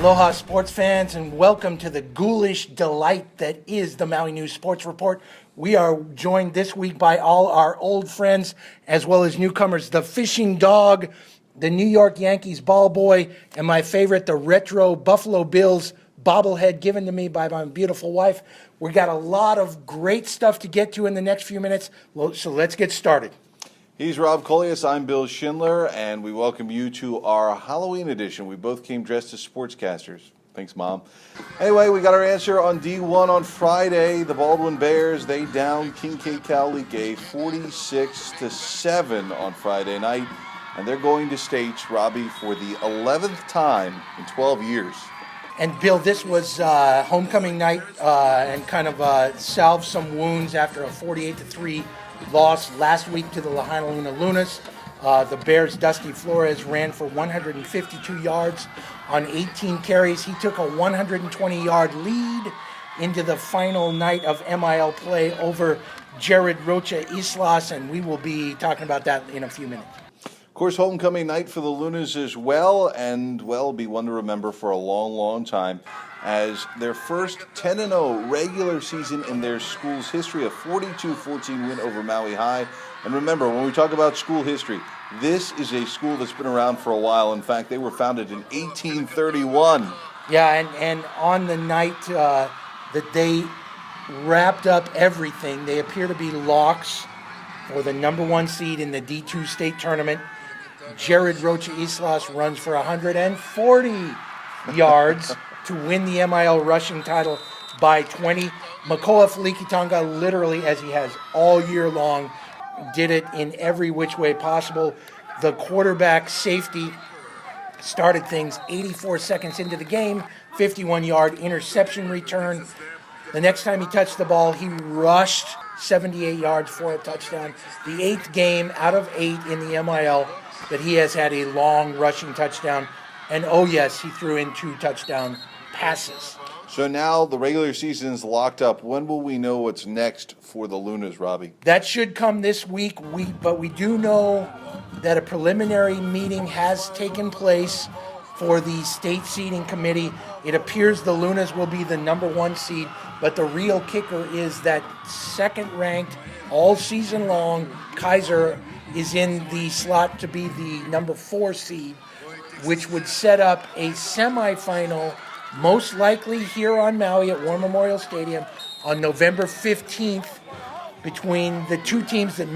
Aloha, sports fans, and welcome to the ghoulish delight that is the Maui News Sports Report. We are joined this week by all our old friends as well as newcomers, the Fishing Dog, the New York Yankees ball boy, and my favorite, the retro Buffalo Bills bobblehead given to me by my beautiful wife. We got a lot of great stuff to get to in the next few minutes, so let's get started. He's Rob Colias, I'm Bill Schindler, and we welcome you to our Halloween edition. We both came dressed as sportscasters. Thanks, Mom. Anyway, we got our answer on D1 on Friday. The Baldwin Bears, they downed Kincaid Kalike 46-7 on Friday night, and they're going to stage, Robbie, for the 11th time in 12 years. And Bill, this was homecoming night and kind of salved some wounds after a 48-3 loss last week to the Lahaina Lunas. The Bears' Dusty Flores ran for 152 yards on 18 carries. He took a 120-yard lead into the final night of MIL play over Jared Rocha Islas, and we will be talking about that in a few minutes. Of course, homecoming night for the Lunas as well, and, well, be one to remember for a long, long time, as their first 10-0 regular season in their school's history, a 42-14 win over Maui High. And remember, when we talk about school history, this is a school that's been around for a while. In fact, they were founded in 1831. Yeah, and on the night that they wrapped up everything, they appear to be locks for the number one seed in the D2 state tournament. Jared Rocha Islas runs for 140 yards to win the MIL rushing title by 20. Makoa Felikitonga, literally, as he has all year long, did it in every which way possible. The quarterback safety started things 84 seconds into the game, 51-yard interception return. The next time he touched the ball, he rushed 78 yards for a touchdown. The 8th game out of 8 in the MIL that he has had a long rushing touchdown. And oh yes, he threw in 2 touchdown passes. So now the regular season is locked up. When will we know what's next for the Lunas, Robbie? That should come this week. But we do know that a preliminary meeting has taken place for the state seeding committee. It appears the Lunas will be the number one seed, but the real kicker is that second-ranked all season long Kaiser is in the slot to be the number 4 seed, which would set up a semifinal, most likely here on Maui at War Memorial Stadium on November 15th, between the two teams that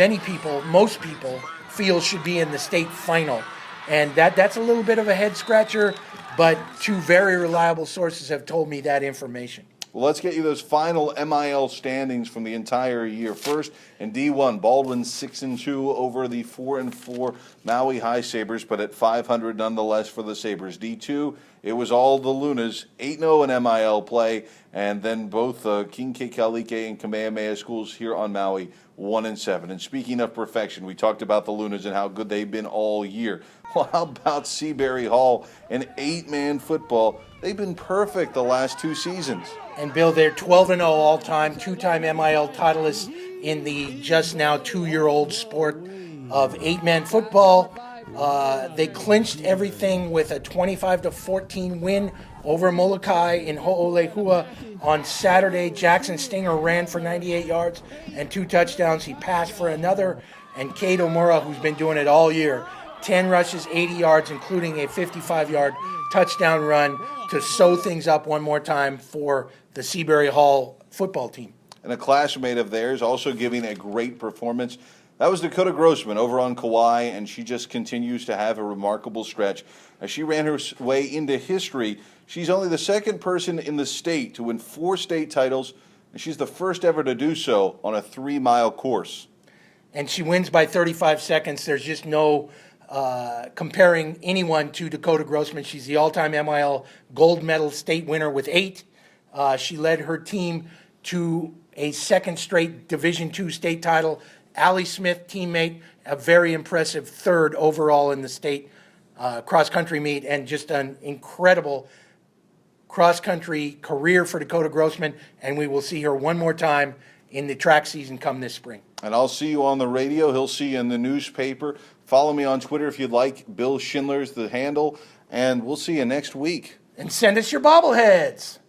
most people feel should be in the state final. And that's a little bit of a head scratcher, but 2 very reliable sources have told me that information. Well, let's get you those final MIL standings from the entire year. First, in D1, Baldwin 6-2 over the 4-4 Maui High Sabres, but at 500 nonetheless for the Sabres. D2, it was all the Lunas, 8-0 in MIL play, and then both Kincaid Kalike and Kamehameha schools here on Maui, 1-7. And speaking of perfection, we talked about the Lunas and how good they've been all year. Well, how about Seabury Hall, an 8-man football? They've been perfect the last 2 seasons. And Bill, they're 12-0 all-time, 2-time MIL titleists in the just now 2-year-old sport of 8-man football. They clinched everything with a 25-14 win over Molokai in Ho'olehua on Saturday. Jackson Stinger ran for 98 yards and 2 touchdowns. He passed for another. And Kate Omura, who's been doing it all year, 10 rushes, 80 yards, including a 55-yard touchdown run to sew things up one more time for the Seabury Hall football team. And a classmate of theirs also giving a great performance. That was Dakota Grossman over on Kauai, and she just continues to have a remarkable stretch. As she ran her way into history, she's only the second person in the state to win 4 state titles, and she's the first ever to do so on a 3-mile course. And she wins by 35 seconds. There's just no comparing anyone to Dakota Grossman. She's the all-time MIL gold medal state winner with 8. She led her team to a second straight Division II state title. Allie Smith, teammate, a very impressive 3rd overall in the state cross-country meet, and just an incredible cross-country career for Dakota Grossman, and we will see her one more time in the track season come this spring. And I'll see you on the radio. He'll see you in the newspaper. Follow me on Twitter if you'd like. Bill Schindler's the handle, and we'll see you next week. And send us your bobbleheads.